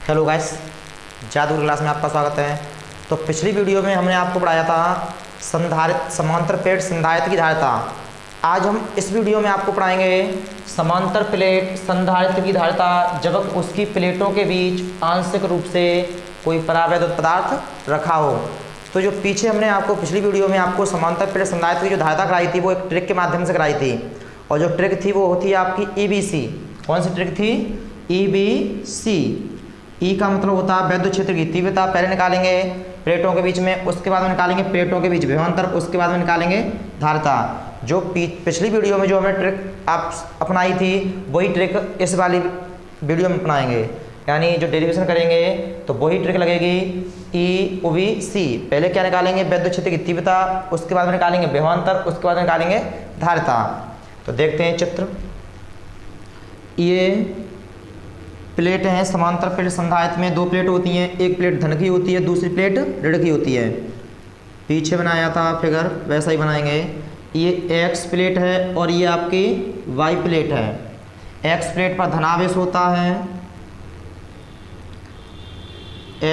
Hello guys, जादू class में आपका स्वागत है। तो पिछली वीडियो में हमने आपको पढ़ाया था संधारित्र समांतर प्लेट संधारित्र की धारिता। आज हम इस वीडियो में आपको पढ़ाएंगे समांतर प्लेट संधारित्र की धारिता जब उसकी प्लेटों के बीच आंशिक रूप से कोई परावैद्युत पदार्थ रखा हो। तो जो पीछे हमने आपको पिछली वीडियो में आपको समांतर प्लेट संधारित्र की जो धारिता कराई थी वो एक ट्रिक के माध्यम से कराई थी, और जो ट्रिक थी वो होती है आपकी EBC। कौन सी ट्रिक थी? EBC। ई का मतलब होता है वैद्युत क्षेत्र की तीव्रता। पहले निकालेंगे प्लेटों के बीच में, उसके बाद में निकालेंगे प्लेटों के बीच विभवांतर, उसके बाद में निकालेंगे धारिता। जो पिछली वीडियो में जो हमने ट्रिक आप अपनाई थी वही ट्रिक इस वाली वीडियो में अपनाएंगे, यानी जो डेरिवेशन करेंगे तो वही ट्रिक लगेगी EBC। पहले क्या निकालेंगे? वैद्युत क्षेत्र की तीव्रता, उसके बाद में निकालेंगे विभवांतर, उसके बाद में निकालेंगे धारिता। तो देखते हैं चित्र। ये प्लेट हैं समांतर प्लेट संधारित्र में। दो प्लेट होती हैं, एक प्लेट धन की होती है, दूसरी प्लेट ऋण की होती है। पीछे बनाया था फिगर, वैसा ही बनाएंगे। ये X प्लेट है और ये आपकी Y प्लेट है। X प्लेट पर धनावेश होता है,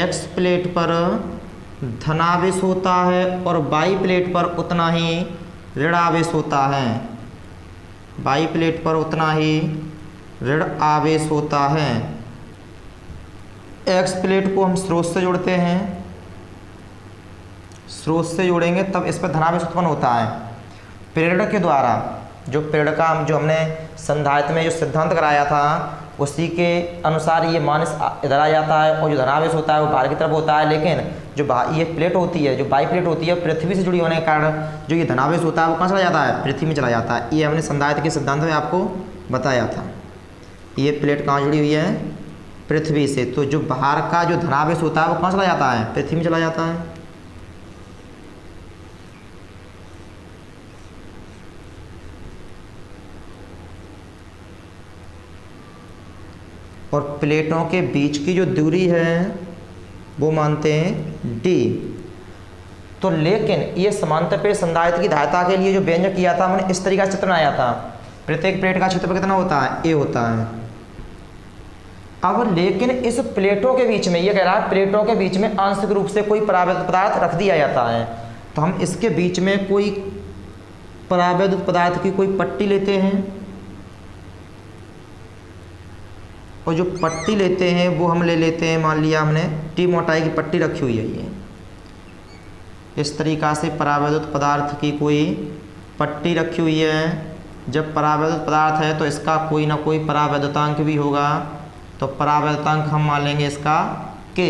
X प्लेट पर धनावेश होता है और Y प्लेट पर उतना ही ऋणावेश होता है। Y प्लेट पर उतना ही ऋण आवेश होता है। X प्लेट को हम स्रोत से जोड़ते हैं, स्रोत से जोड़ेंगे तब इस पर धनावेश उत्पन्न होता है। प्रेरण के द्वारा जो प्रेरण का जो हमने संधारित्र में जो सिद्धांत कराया था उसी के अनुसार ये मानस इधर आ जाता है और जो धनावेश होता है वो बाहर की तरफ होता है। लेकिन जो ये प्लेट होती है, जो बाई प्लेट होती है, पृथ्वी से जुड़ी होने के कारण जो ये धनावेश होता है वो कहाँ चला जाता है? पृथ्वी में चला जाता है। ये हमने संधारित्र के सिद्धांत में आपको बताया था। ये प्लेट कहाँ जुड़ी हुई है? पृथ्वी से। तो जो बाहर का जो धनावेश होता है वो कहाँ चला जाता है? पृथ्वी में चला जाता है। और प्लेटों के बीच की जो दूरी है वो मानते हैं D। तो लेकिन ये समांतर प्लेट संधारित्र की धारिता के लिए जो व्यंजक किया था हमने इस तरीका से चित्र बनाया था। प्रत्येक प्लेट का क्षेत्रफल कितना होता है? A होता है। अब लेकिन इस प्लेटों के बीच में ये कह रहा है प्लेटों के बीच में आंशिक रूप से कोई परावैद्युत पदार्थ रख दिया जाता है। तो हम इसके बीच में कोई परावैद्युत पदार्थ की कोई पट्टी लेते हैं, और जो पट्टी लेते हैं वो हम ले लेते हैं, मान लिया हमने T मोटाई की पट्टी रखी हुई है। ये इस तरीक़ा से परावैद्युत पदार्थ की कोई पट्टी रखी हुई है। जब परावैद्युत पदार्थ है तो इसका कोई ना कोई परावैद्युतांक भी होगा। तो परावैद्युतांक हम मान लेंगे इसका K।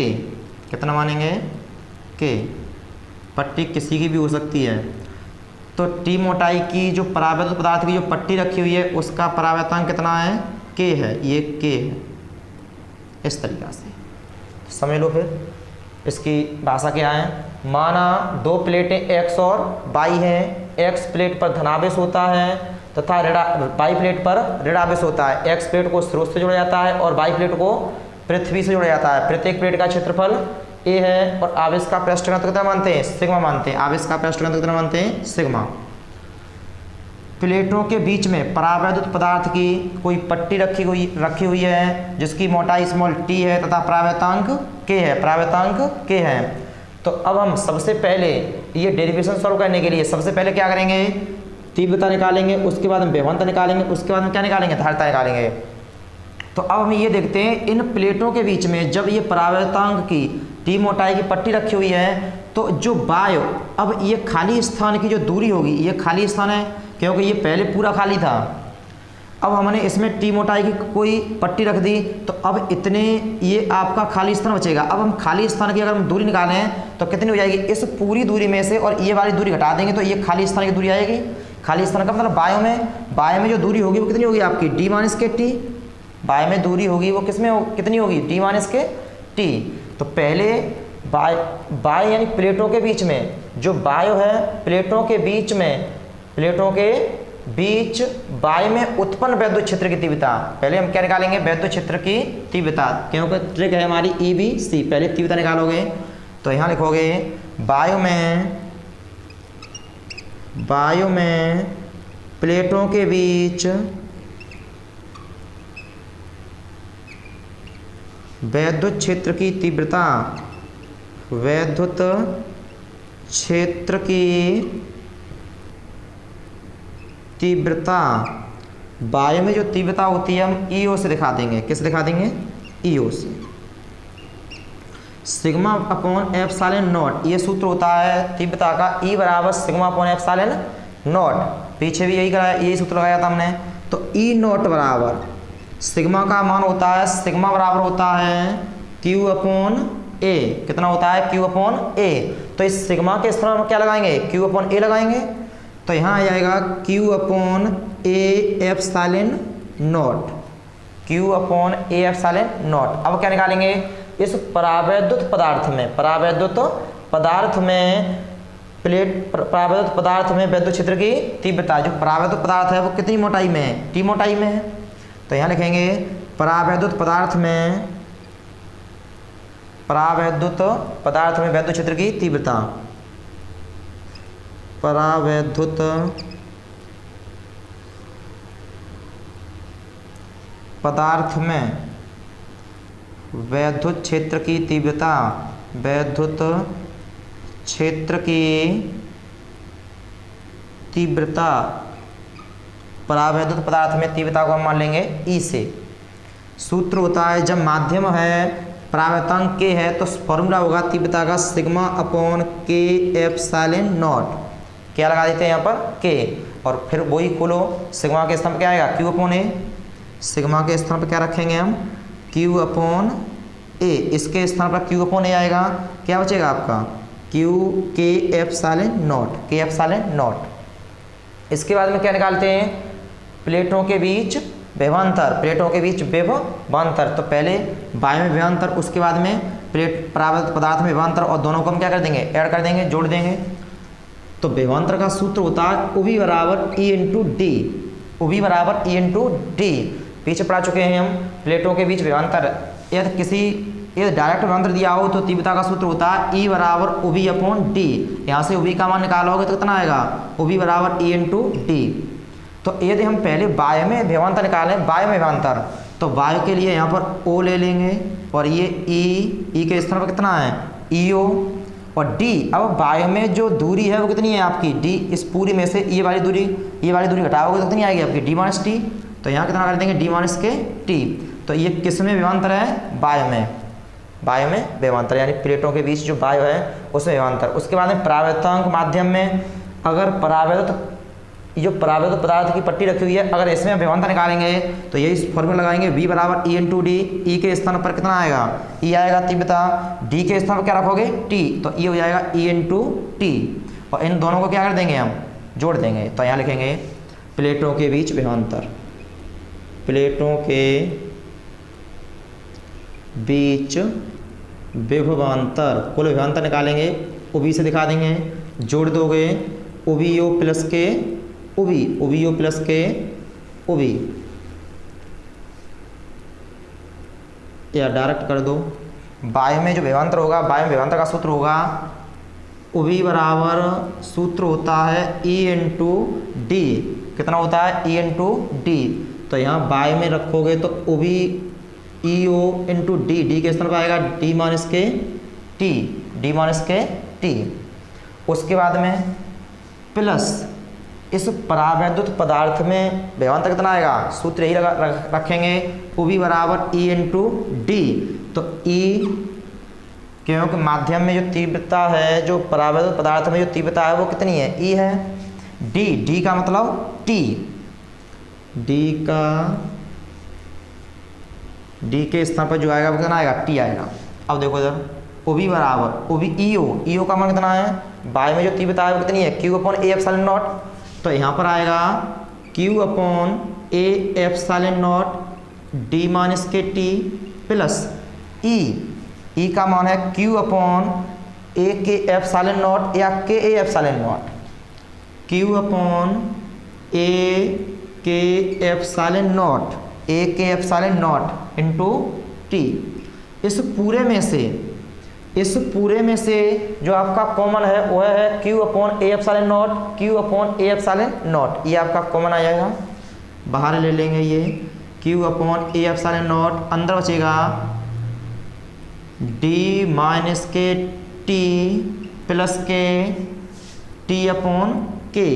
कितना मानेंगे? K। पट्टी किसी की भी हो सकती है। तो T मोटाई की जो परावैद्युत पदार्थ की जो पट्टी रखी हुई है उसका परावैद्युतांक कितना है? K है। ये K है। इस तरीक़ा से समझ लो। फिर इसकी भाषा क्या है? माना दो प्लेटें X और Y हैं। X प्लेट पर धनावेश होता है तथा Y प्लेट पर ऋणावेश होता है। X प्लेट को स्रोत से जोड़ा जाता है और Y प्लेट को पृथ्वी से जोड़ा जाता है। प्रत्येक प्लेट का क्षेत्रफल A है और आवेश का पृष्ठ घनत्व कितना मानते हैं? सिग्मा मानते हैं। आवेश का पृष्ठ घनत्व कितना मानते हैं? सिग्मा। प्लेटों के बीच में परावैद्युत पदार्थ की कोई पट्टी रखी हुई है जिसकी मोटाई स्मॉल t है तथा परावैद्युतांक K है। परावैद्युतांक K है। तो अब हम सबसे पहले ये डेरिवेशन सॉल्व करने के लिए सबसे पहले क्या करेंगे? तीव्रता निकालेंगे, उसके बाद हम विभवांतर निकालेंगे, उसके बाद हम क्या निकालेंगे? धारिता निकालेंगे। तो अब हम ये देखते हैं इन प्लेटों के बीच में जब ये परावैद्युतांक की T मोटाई की पट्टी रखी हुई है तो जो वायु, अब ये खाली स्थान की जो दूरी होगी, ये खाली स्थान है क्योंकि ये पहले पूरा खाली था। अब हमने इसमें T मोटाई की कोई पट्टी रख दी तो अब इतने ये आपका खाली स्थान बचेगा। अब हम खाली स्थान की अगर हम दूरी निकालें तो कितनी हो जाएगी? इस पूरी दूरी में से और ये वाली दूरी घटा देंगे तो ये खाली स्थान की दूरी आएगी। खाली स्थान का मतलब बाय में जो दूरी होगी वो कितनी होगी आपकी? D माइनस के T। बाय में दूरी होगी वो किस में कितनी होगी? D माइनस के T। तो पहले बाय यानी प्लेटों के बीच में जो वायु है, प्लेटों के बीच बाय में उत्पन्न वैद्युत क्षेत्र की तीव्रता। पहले हम क्या निकालेंगे? वैद्युत क्षेत्र की तीव्रता, क्योंकि ट्रिक है हमारी EBC। पहले तीव्रता निकालोगे तो यहाँ लिखोगे वायु में प्लेटों के बीच वैद्युत क्षेत्र की तीव्रता, वैद्युत क्षेत्र की तीव्रता, वायु में जो तीव्रता होती है हम ईओ से दिखा देंगे। किस दिखा देंगे? ईओ से। सिग्मा अपॉन एप्सिलॉन नॉट, ये सूत्र होता है तीव्रता का, ई बराबर सिग्मा अपॉन एप्सिलॉन नॉट। पीछे भी यही कराया, यही सूत्र लगाया था हमने। तो ई नॉट बराबर सिग्मा का मान होता है, सिग्मा बराबर होता है क्यू अपॉन ए। कितना होता है? क्यू अपॉन ए। तो इस सिग्मा के स्थान पर क्या लगाएंगे? क्यू अपॉन ए लगाएंगे। तो यहाँ आ जाएगा Q upon A epsilon not, Q upon A epsilon not. अब क्या निकालेंगे? इस परावैद्युत पदार्थ में, परावैद्युत पदार्थ में परावैद्युत पदार्थ में वैद्युत क्षेत्र की तीव्रता, जो परावैद्युत पदार्थ है वो कितनी मोटाई में है? टी मोटाई में है। तो यहाँ लिखेंगे परावैद्युत पदार्थ में, परावैद्युत पदार्थ में वैद्युत क्षेत्र की तीव्रता, परावैद्युत पदार्थ में वैद्युत क्षेत्र की तीव्रता, वैद्युत क्षेत्र की तीव्रता, परावैद्युत पदार्थ में तीव्रता को हम मान लेंगे ई से। सूत्र होता है जब माध्यम है, परावैतांक के है, तो फॉर्मूला होगा तीव्रता का सिग्मा अपॉन के एप्सिलॉन नॉट। क्या लगा देते हैं यहाँ पर? के, और फिर वही खोलो, सिग्मा के स्थान पर क्या आएगा? क्यू अपॉन ए। सिग्मा के स्थान पर क्या रखेंगे हम? क्यू अपॉन ए। इसके स्थान पर क्यू अपॉन ए आएगा। क्या बचेगा आपका? क्यू के एप्सिलॉन नॉट, के एप्सिलॉन नॉट। इसके बाद में क्या निकालते हैं? प्लेटों के बीच विभवांतर, प्लेटों के बीच विभवांतर। तो पहले वायु में विभवांतर, उसके बाद में प्लेट परावैद्युत पदार्थ में विभवांतर, और दोनों को हम क्या कर देंगे? ऐड कर देंगे, जोड़ देंगे। तो विभवांतर का सूत्र होता है ओबी बराबर ई इंटू डी, ओबी बराबर ई इंटू डी। पीछे पढ़ा चुके हैं हम प्लेटों के बीच विभवांतर। यदि डायरेक्ट विभवांतर दिया हो तो तीव्रता का सूत्र होता है ई बराबर ओबी अपॉन डी। यहाँ से ओबी का मान निकालोगे तो कितना आएगा? ओबी बराबर ई इंटू डी। तो यदि हम पहले वायु में विभवांतर निकालें, वायु में विभवांतर, तो वायु के लिए यहाँ पर ओ ले लेंगे, और ये ई के स्थान पर कितना है? ई ओ, और डी। अब वायु में जो दूरी है वो कितनी है आपकी? डी। इस पूरी में से ये वाली दूरी घटाओगे तो कितनी आएगी आपकी? D minus T. तो यहाँ कितना कर देंगे? D minus K T. तो ये किस में विभवांतर है? वायु में, वायु में विभवांतर, यानी प्लेटों के बीच जो वायु है उसमें विभवांतर। उसके बाद में परावैतांक माध्यम में, अगर जो परावैद्युत पदार्थ की पट्टी रखी हुई है, अगर इसमें विभवांतर निकालेंगे तो यही फॉर्मूला लगाएंगे, V बराबर ई इंटू डी। ई के स्थान पर कितना आएगा? ई आएगा तीव्रता। डी के स्थान पर क्या रखोगे? टी। तो ई हो जाएगा ई इंटू टी, और इन दोनों को क्या कर देंगे? हम जोड़ देंगे। तो यहाँ लिखेंगे प्लेटों के बीच विभवांतर, प्लेटों के बीच विभवांतर, कुल विभवांतर निकालेंगे, ओबी से दिखा देंगे, जोड़ दोगे, ओबी ओ प्लस के ओबी, ओबी ओ प्लस के ओबी, या डायरेक्ट कर दो। वायु में जो विभवांतर होगा, वायु में विभवांतर का सूत्र होगा ओबी बराबर, सूत्र होता है ई इंटू डी। कितना होता है? E into D. तो यहाँ वायु में रखोगे तो ओबी ई ओ इंटू डी, डी के स्थान पर आएगा D minus K T, D minus K T. उसके बाद में प्लस इस परावैद्युत पदार्थ में विभवांतर कितना आएगा? सूत्र यही रखेंगे, ओबी बराबर ई इंटू डी। तो ई, क्योंकि माध्यम में जो तीव्रता है, जो परावैद्युत पदार्थ में जो तीव्रता है वो कितनी है? ई है। डी, डी का मतलब टी, डी के स्थान पर जो आएगा वो कितना आएगा? टी आएगा। अब देखो इधर, ओबी बराबर ओबी ई ओ का मान कितना है? वायु में जो तीव्रता है वो कितनी है? Q upon A epsilon not. तो यहाँ पर आएगा Q upon A epsilon not D minus K T plus ई का मान है Q upon A K epsilon not या K A epsilon not, Q upon A K epsilon not, A K epsilon not into T. इस पूरे में से जो आपका कॉमन है वो है Q upon A epsilon not, Q upon A epsilon not, ये आपका कॉमन आ जाएगा, बाहर ले लेंगे ये Q upon A epsilon naught, अंदर बचेगा D minus K T plus के टी अपॉन के,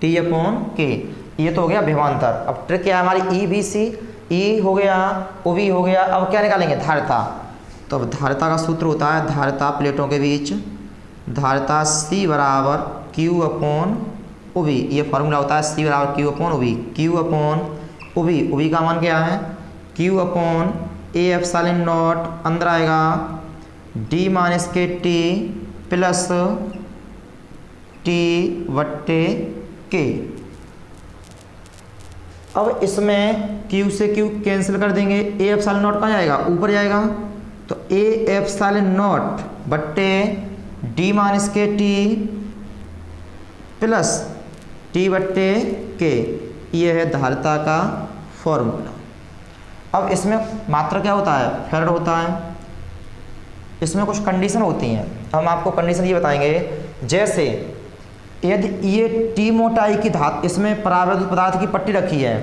टी अपॉन के। ये तो हो गया विभवांतर। अब ट्रिक क्या है हमारी, ई बी सी, ई हो गया, ओ बी हो गया। अब क्या निकालेंगे, धारिता। तो अब धारिता का सूत्र होता है, धारिता प्लेटों के बीच, धारिता सी बराबर क्यू अपॉन ओ बी। ये फार्मूला होता है सी बराबर Q upon O B. Q upon O B, O B का मान क्या है, Q upon A epsilon naught, अंदर आएगा D minus K T plus T बट्टे के। अब इसमें Q से Q कैंसिल कर देंगे, ए एप्सिलॉन नॉट कहाँ जाएगा, ऊपर जाएगा। तो ए एप्सिलॉन नॉट बट्टे D minus K T plus T बट्टे के, ये है धारिता का फॉर्मूला। अब इसमें मात्रा क्या होता है, फेराड होता है। इसमें कुछ कंडीशन होती हैं, हम आपको कंडीशन ये बताएंगे। जैसे यदि ये टी मोटाई की धातु, इसमें परावैद्युत पदार्थ की पट्टी रखी है,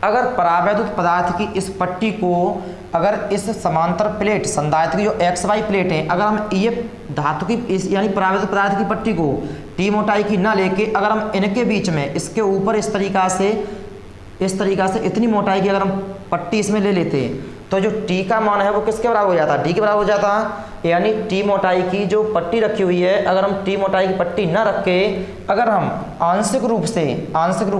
अगर परावैद्युत पदार्थ की इस पट्टी को, अगर इस समांतर प्लेट संधारित्र की जो एक्स वाई प्लेट है, अगर हम ये धातु की इस यानी परावैद्युत पदार्थ की पट्टी को टी मोटाई की ना लेके, अगर हम इनके बीच में इसके ऊपर इस तरीका से इतनी मोटाई की अगर हम पट्टी इसमें ले लेते हैं, तो जो टी का मान है वो किसके बराबर हो जाता है, डी के बराबर हो जाता है। यानी टी मोटाई की जो पट्टी रखी हुई है, अगर हम टी मोटाई की पट्टी ना रख के, अगर हम आंशिक रूप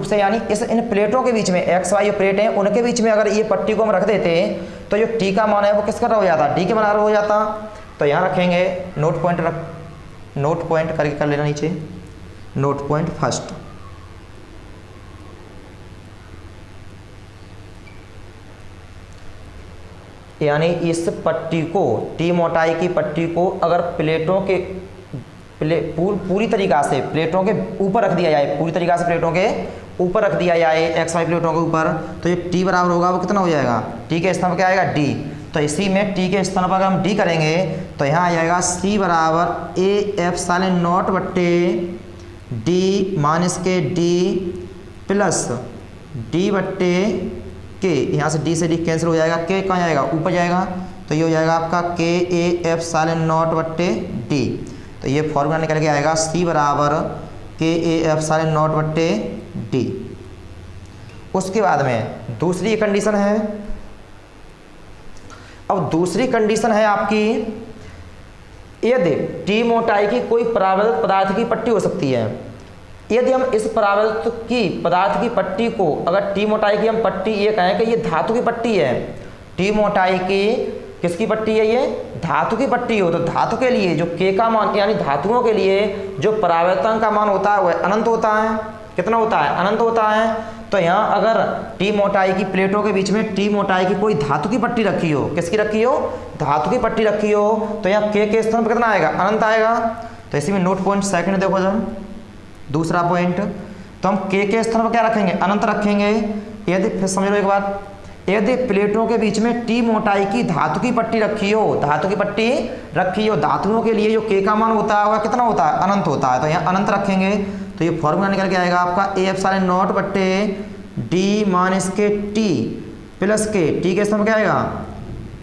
से यानी इस इन प्लेटों के बीच में एक्स वाई प्लेट हैं, उनके बीच में अगर ये पट्टी को हम रख देते हैं, तो जो टी का मान है वो किसका हो जाता, डी के बराबर हो जाता। तो यहाँ रखेंगे, नोट पॉइंट करके कर लेना नीचे, नोट पॉइंट फर्स्ट। यानी इस पट्टी को, टी मोटाई की पट्टी को अगर प्लेटों के पूरी तरीक़ा से प्लेटों के ऊपर रख दिया जाए, पूरी तरीक़ा से प्लेटों के ऊपर रख दिया जाए, एक्स वाई प्लेटों के ऊपर, तो ये टी बराबर होगा वो कितना हो जाएगा, टी के स्थान पर क्या आएगा, डी। तो इसी में टी के स्थान पर अगर हम डी करेंगे तो यहाँ आ जाएगा सी बराबर ए एप्सिलॉन नॉट बट्टे डी माइनस के डी प्लस डी बट्टे के। यहाँ से डी कैंसिल हो जाएगा, के कहाँ जाएगा, ऊपर जाएगा। तो ये हो जाएगा आपका के ए एप्सिलॉन नॉट बट्टे डी। तो ये फॉर्मूला निकल के आएगा सी बराबर के ए एप्सिलॉन नॉट बट्टे डी। उसके बाद में दूसरी कंडीशन है। अब दूसरी कंडीशन है आपकी, यदि टी मोटाई की कोई परावैद्युत पदार्थ की पट्टी हो सकती है, यदि हम इस परावैद्युत की पदार्थ की पट्टी को, अगर टी मोटाई की हम पट्टी ये कहें कि ये धातु की पट्टी है, टी मोटाई की किसकी पट्टी है, ये धातु की पट्टी हो, तो धातु के लिए जो के का मान यानी धातुओं के लिए जो परावैद्युतांक का मान होता है वह अनंत होता है। कितना होता है, अनंत होता है। तो यहाँ अगर टी मोटाई की प्लेटों के बीच में टी मोटाई की कोई धातु की पट्टी रखी हो, किसकी रखी हो, धातु की पट्टी रखी हो, तो यहाँ के स्थान पर कितना आएगा, अनंत आएगा। तो इसी में नोट पॉइंट सेकंड देखो जब दूसरा पॉइंट, तो हम के स्थान पर क्या रखेंगे, अनंत रखेंगे। यदि फिर समझ लो एक बात, यदि प्लेटों के बीच में टी मोटाई की धातु की पट्टी रखी हो, धातु की पट्टी रखी हो, धातुओं के लिए जो के का मान होता है वह कितना होता है, अनंत होता है। तो यहाँ अनंत रखेंगे तो ये फॉर्मूला निकल के आएगा आपका ए एप्सिलॉन नॉट बट्टे D minus K T plus के, टी के स्थान पर क्या आएगा,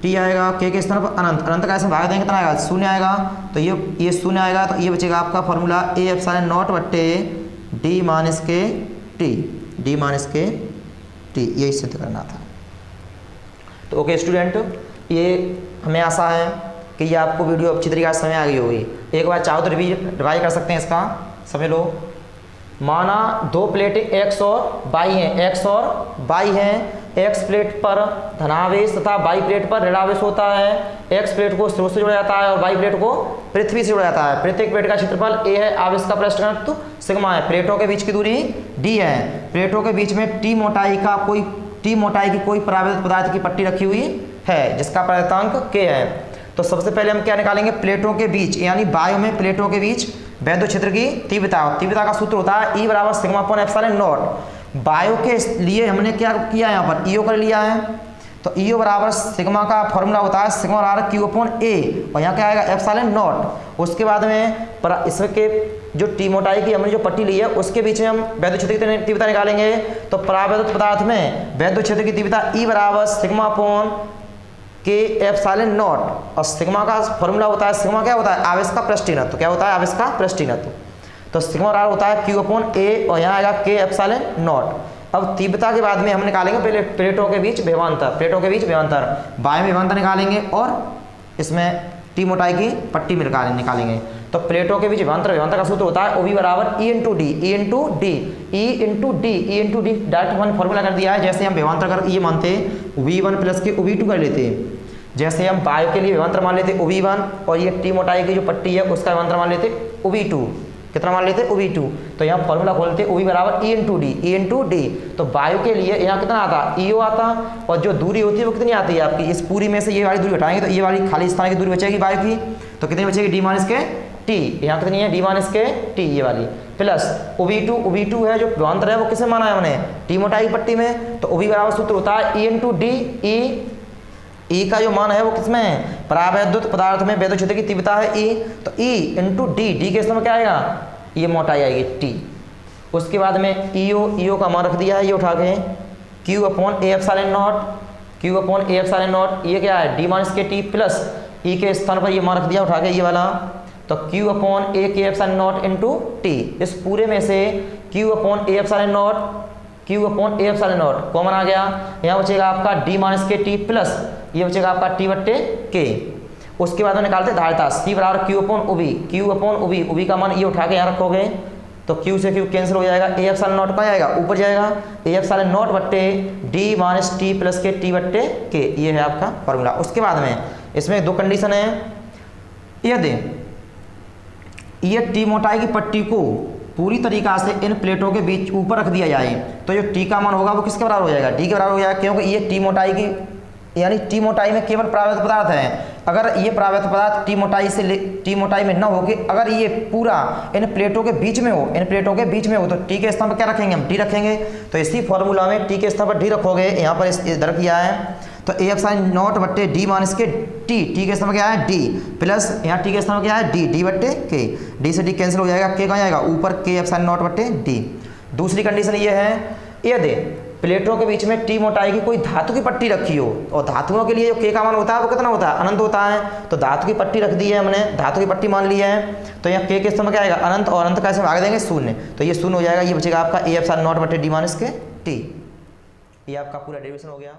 टी आएगा, के स्थान पर अनंत, अनंत का ऐसे भाग देंगे कितना आएगा, शून्य आएगा। तो ये शून्य आएगा, तो ये बचेगा आपका फॉर्मूला ए एप्सिलॉन नॉट बट्टे D minus K T, D minus K T, यही सिद्ध करना था। तो ओके स्टूडेंट, ये हमें आशा है कि ये आपको वीडियो अच्छी तरीके से समझ आ गई होगी। एक बार चाहो तो रिवाइज कर सकते हैं इसका, समझ लो। माना दो प्लेटें एक्स और वाई हैं, एक्स और वाई हैं, एक्स प्लेट पर धनावेश तथा वाई प्लेट पर ऋणावेश होता है। एक्स प्लेट को स्रोत से जोड़ा जाता है और वाई प्लेट को पृथ्वी से जोड़ा जाता है। प्रत्येक प्लेट का क्षेत्रफल ए है, आवेश का पृष्ठ घनत्व सिग्मा है, प्लेटों के बीच की दूरी डी है। प्लेटों के बीच में टी मोटाई की कोई परावैद्युत पदार्थ की पट्टी रखी हुई है जिसका परावैद्युतांक के है। तो सबसे पहले हम क्या निकालेंगे, प्लेटों के बीच यानी वायु में प्लेटों के बीच वैद्युत क्षेत्र की तीव्रता का सूत्र होता है ई बराबर सिग्मा अपॉन एप्सिलॉन नॉट। वायु के लिए हमने क्या किया, यहाँ पर ईओ कर लिया है, तो ईओ बराबर सिग्मा का फॉर्मूला होता है सिग्मा बराबर क्यू अपॉन ए, और यहाँ क्या आएगा एप्सिलॉन नॉट। उसके बाद में इसके जो टी मोटाई की हमने जो पट्टी ली है उसके बीच में हम वैद्युत क्षेत्र की तीव्रता निकालेंगे। तो परावैद्युत पदार्थ में वैद्युत क्षेत्र की तीव्रता ई बराबर सिग्मा अपॉन के एप्सिलॉन नॉट। और सिग्मा का फॉर्मूला होता है, सिग्मा क्या होता है, आवेश का पृष्ठीय घनत्व। क्या होता है, आवेश का पृष्ठीय घनत्व। तो सिग्मा बराबर होता है Q अपॉन A और यहाँ आएगा के एप्सिलॉन नॉट। अब तीव्रता के बाद में हम निकालेंगे पहले प्लेटों के बीच विभवांतर, प्लेटों के बीच विभवांतर, बाह्य विभवांतर निकालेंगे और इसमें टी मोटाई की पट्टी में निकालेंगे। तो प्लेटों के बीच विभवांतर, विभवांतर का सूत्र होता है OB बराबर E into D, E into D, E into D, E into D. Direct हमने फॉर्मूला कर दिया है। जैसे हम विभवांतर कर ये मानते V1 प्लस के OB2 कर लेते हैं, जैसे हम वायु के लिए विभवांतर मान लेते OB1 और ये टी मोटाई की जो पट्टी है उसका विभवांतर मान लेते OB2। कितना मान लेते OB2। तो यहाँ फॉर्मूला खोलते OB बराबर E into D, E into D. तो वायु के लिए यहाँ कितना आता, EO आता, और जो दूरी होती है वो कितनी आती है आपकी, इस पूरी में से ये वाली दूरी हटाएंगे तो ये वाली खाली स्थान की दूरी बचेगी वायु की। तो कितनी बचेगी, डी माइनस के टी। यहाँ कितनी है, डी माइनस के टी, ये वाली प्लस OB2 है जो विभवांतर है वो किसे माना है हमने, टी मोटाई की पट्टी में। तो OB बराबर सूत्र होता है E इंटू डी। E का जो मान है वो किसमें है, परावैद्युत पदार्थ में वैद्युत क्षेत्र की तीव्रता है E। तो E इंटू डी, डी के समय क्या आएगा, ये मोटाई आएगी T। उसके बाद में EO का मान रख दिया है ये उठा के Q upon A epsilon not, Q upon A epsilon not, ये क्या है, D minus K T plus E के स्थान पर ये मान रख दिया उठा के ये वाला। तो Q upon A K epsilon not into T. इस पूरे में से Q upon A epsilon not, Q upon A epsilon not common आ गया। यहाँ बचेगा आपका D minus K T plus ये बचेगा आपका टी बट्टे के। उसके बाद में निकालते धारिता C बराबर Q upon OB, Q upon OB का मान ये उठा के यहाँ रखोगे तो Q से Q कैंसिल हो जाएगा, A एप्सिलॉन नॉट कहाँ जाएगा, ऊपर जाएगा, A एप्सिलॉन नॉट बट्टे डी माइनस टी प्लस के टी बट्टे के। ये है आपका फॉर्मूला। उसके बाद में इसमें दो कंडीशन है, यदि ये टी मोटाई की पट्टी को पूरी तरीका से इन प्लेटों के बीच ऊपर रख दिया जाए तो जो टी का मान होगा वो किसके बराबर हो जाएगा, डी के बराबर हो जाएगा। क्योंकि ये टी मोटाई की यानी टी मोटाई में केवल प्रावैत पदार्थ है। अगर ये प्रावैत पदार्थ टी मोटाई में न हो कि अगर ये पूरा इन प्लेटों के बीच में हो, इन प्लेटों के बीच में हो तो टी के स्थान पर क्या रखेंगे, हम डी रखेंगे। तो इसी फॉर्मूला में टी के स्थान पर डी रखोगे, यहाँ पर इधर किया है तो A एप्सिलॉन नॉट बट्टे डी माइनस के टी के स्थान पर क्या है डी प्लस यहाँ टी के स्थान पर क्या है डी बट्टे के। डी से डी कैंसिल हो जाएगा, के कहाँ जाएगा ऊपर, के एप्सिलॉन नॉट बट्टे डी। दूसरी कंडीशन ये है, यदि प्लेटों के बीच में टी मोटाई की कोई धातु की पट्टी रखी हो और धातुओं के लिए जो के का मान होता है वो कितना होता है, अनंत होता है। तो धातु की पट्टी रख दी है हमने, धातु की पट्टी मान ली है तो यहाँ के स्थान पर क्या आएगा अनंत, और अनंत कैसे भाग देंगे शून्य, तो ये शून्य हो जाएगा। ये बचेगा आपका A एप्सिलॉन नॉट बट्टे डी माइनस के टी। ये आपका पूरा डेरिवेशन हो गया।